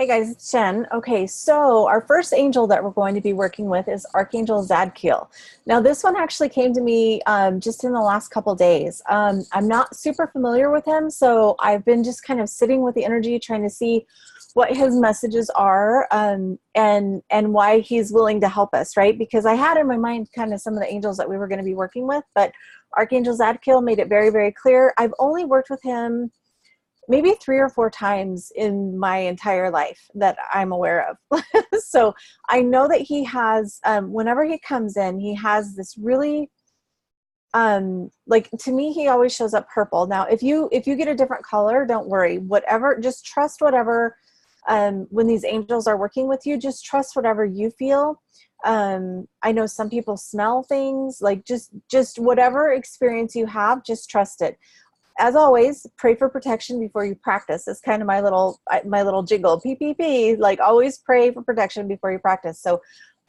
Hey guys, it's Jen. Okay, so our first angel that we're going to be working with is Archangel Zadkiel. Now, this one actually came to me just in the last couple days. I'm not super familiar with him, so I've been just kind of sitting with the energy, trying to see what his messages are and why he's willing to help us, right? Because I had in my mind kind of some of the angels that we were going to be working with, but Archangel Zadkiel made it very, very clear. I've only worked with him maybe 3 or 4 times in my entire life that I'm aware of. So I know that he has, whenever he comes in, he has this really, like to me, he always shows up purple. Now, if you get a different color, don't worry, whatever, just trust whatever, when these angels are working with you, just trust whatever you feel. I know some people smell things, like just whatever experience you have, just trust it. As always, pray for protection before you practice. It's kind of my little jingle, PPP, like always pray for protection before you practice. So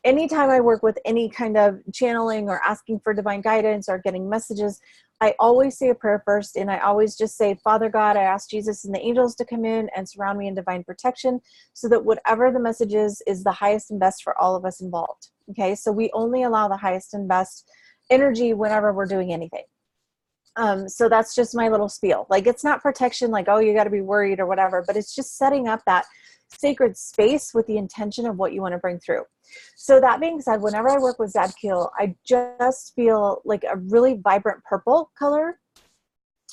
anytime I work with any kind of channeling or asking for divine guidance or getting messages, I always say a prayer first. And I always just say, Father God, I ask Jesus and the angels to come in and surround me in divine protection so that whatever the message is the highest and best for all of us involved. Okay. So we only allow the highest and best energy whenever we're doing anything. So that's just my little spiel. Like, it's not protection, like, oh, you got to be worried or whatever, but it's just setting up that sacred space with the intention of what you want to bring through. So that being said, whenever I work with Zadkiel, I just feel like a really vibrant purple color.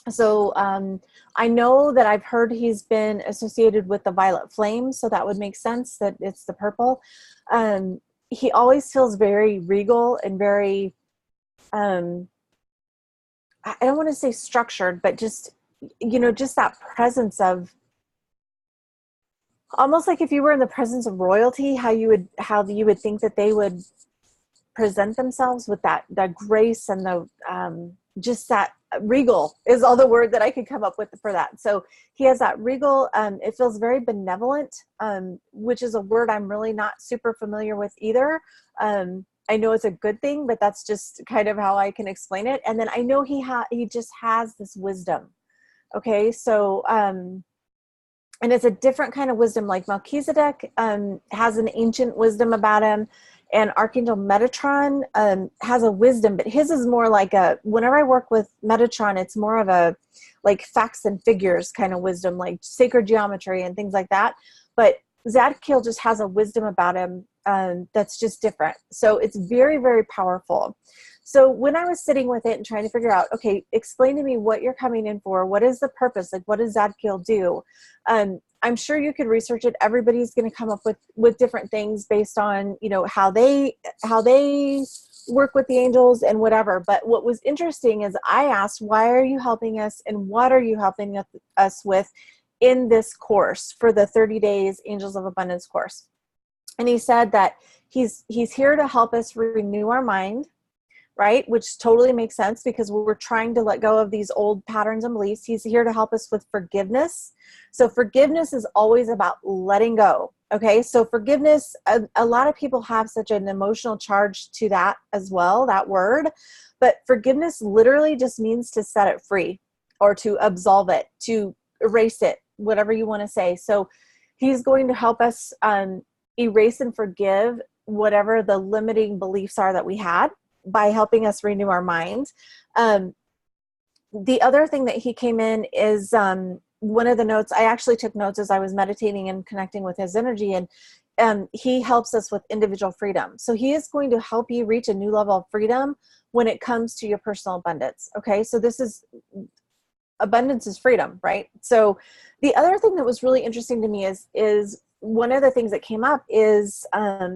So I know that I've heard he's been associated with the violet flame, so that would make sense that it's the purple. He always feels very regal and very, I don't want to say structured, but just, just that presence of almost like if you were in the presence of royalty, how you would think that they would present themselves with that grace and the, just that regal is all the word that I could come up with for that. So he has that regal, it feels very benevolent, which is a word I'm really not super familiar with either. I know it's a good thing, but that's just kind of how I can explain it. And then I know he just has this wisdom. Okay. So, and it's a different kind of wisdom. Like Melchizedek, has an ancient wisdom about him, and Archangel Metatron, has a wisdom, but his is more like whenever I work with Metatron, it's more of a, like facts and figures kind of wisdom, like sacred geometry and things like that. But Zadkiel just has a wisdom about him that's just different. So it's very, very powerful. So when I was sitting with it and trying to figure out, okay, explain to me what you're coming in for. What is the purpose? Like, what does Zadkiel do? I'm sure you could research it. Everybody's going to come up with different things based on, how they work with the angels and whatever. But what was interesting is I asked, why are you helping us and what are you helping us with in this course for the 30 days Angels of Abundance course? And he said that he's here to help us renew our mind, right? Which totally makes sense because we're trying to let go of these old patterns and beliefs. He's here to help us with forgiveness. So forgiveness is always about letting go. Okay. So forgiveness, a lot of people have such an emotional charge to that as well, that word, but forgiveness literally just means to set it free or to absolve it, to erase it, whatever you want to say. So he's going to help us, erase and forgive whatever the limiting beliefs are that we had by helping us renew our mind. The other thing that he came in is one of the notes, I actually took notes as I was meditating and connecting with his energy, and he helps us with individual freedom. So he is going to help you reach a new level of freedom when it comes to your personal abundance. Okay, so abundance is freedom, right? So the other thing that was really interesting to me is one of the things that came up is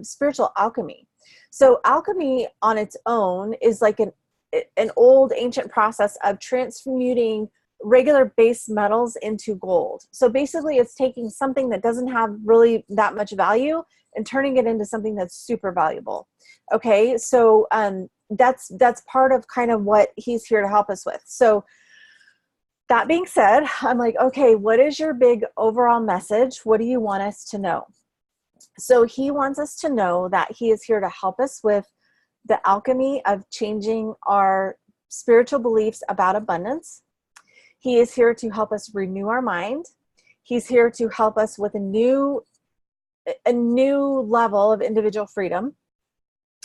spiritual alchemy. So alchemy on its own is like an old ancient process of transmuting regular base metals into gold. So basically it's taking something that doesn't have really that much value and turning it into something that's super valuable. Okay. So that's part of kind of what he's here to help us with. So that being said, I'm like, okay, what is your big overall message? What do you want us to know? So he wants us to know that he is here to help us with the alchemy of changing our spiritual beliefs about abundance. He is here to help us renew our mind. He's here to help us with a new a new level of individual freedom.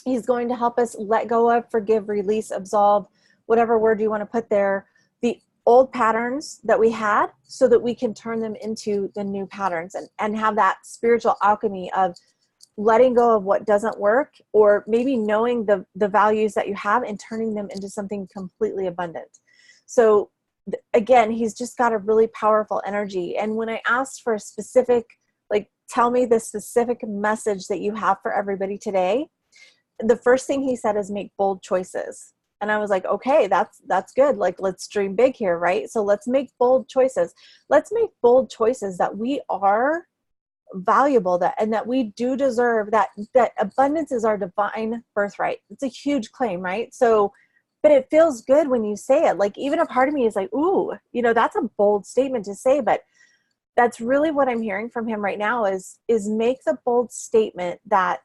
He's going to help us let go of, forgive, release, absolve, whatever word you want to put there, the old patterns that we had, so that we can turn them into the new patterns, and have that spiritual alchemy of letting go of what doesn't work, or maybe knowing the values that you have and turning them into something completely abundant. So again, he's just got a really powerful energy. And when I asked for a specific, like, tell me the specific message that you have for everybody today, the first thing he said is make bold choices. And I was like, okay, that's good. Like, let's dream big here, right? So let's make bold choices. Let's make bold choices that we are valuable, and that we do deserve, that abundance is our divine birthright. It's a huge claim, right? So, but it feels good when you say it. Like, even a part of me is like, ooh, that's a bold statement to say, but that's really what I'm hearing from him right now is make the bold statement that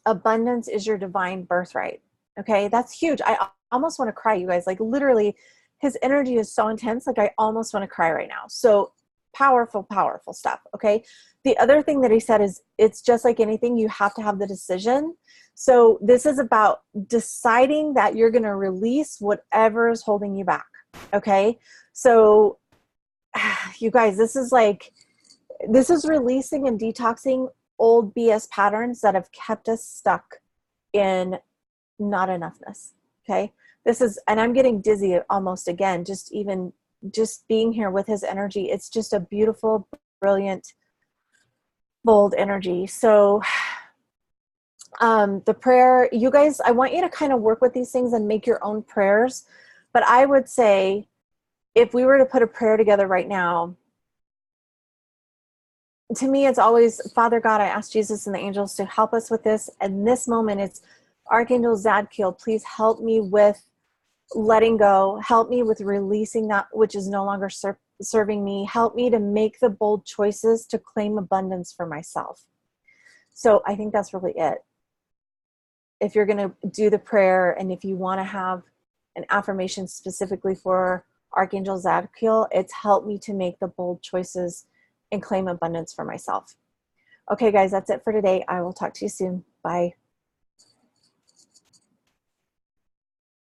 abundance is your divine birthright. Okay. That's huge. I almost want to cry, you guys. Like, literally, his energy is so intense. Like, I almost want to cry right now. So powerful, powerful stuff. Okay. The other thing that he said is, it's just like anything, you have to have the decision. So this is about deciding that you're going to release whatever is holding you back. Okay. So you guys, this is releasing and detoxing old BS patterns that have kept us stuck in not enoughness. Okay. And I'm getting dizzy almost again, just being here with his energy. It's just a beautiful, brilliant, bold energy. So the prayer, you guys, I want you to kind of work with these things and make your own prayers. But I would say, if we were to put a prayer together right now, to me, it's always, Father God, I ask Jesus and the angels to help us with this. And this moment, it's Archangel Zadkiel, please help me with letting go. Help me with releasing that which is no longer serving me. Help me to make the bold choices to claim abundance for myself. So I think that's really it. If you're going to do the prayer, and if you want to have an affirmation specifically for Archangel Zadkiel, it's help me to make the bold choices and claim abundance for myself. Okay, guys, that's it for today. I will talk to you soon. Bye.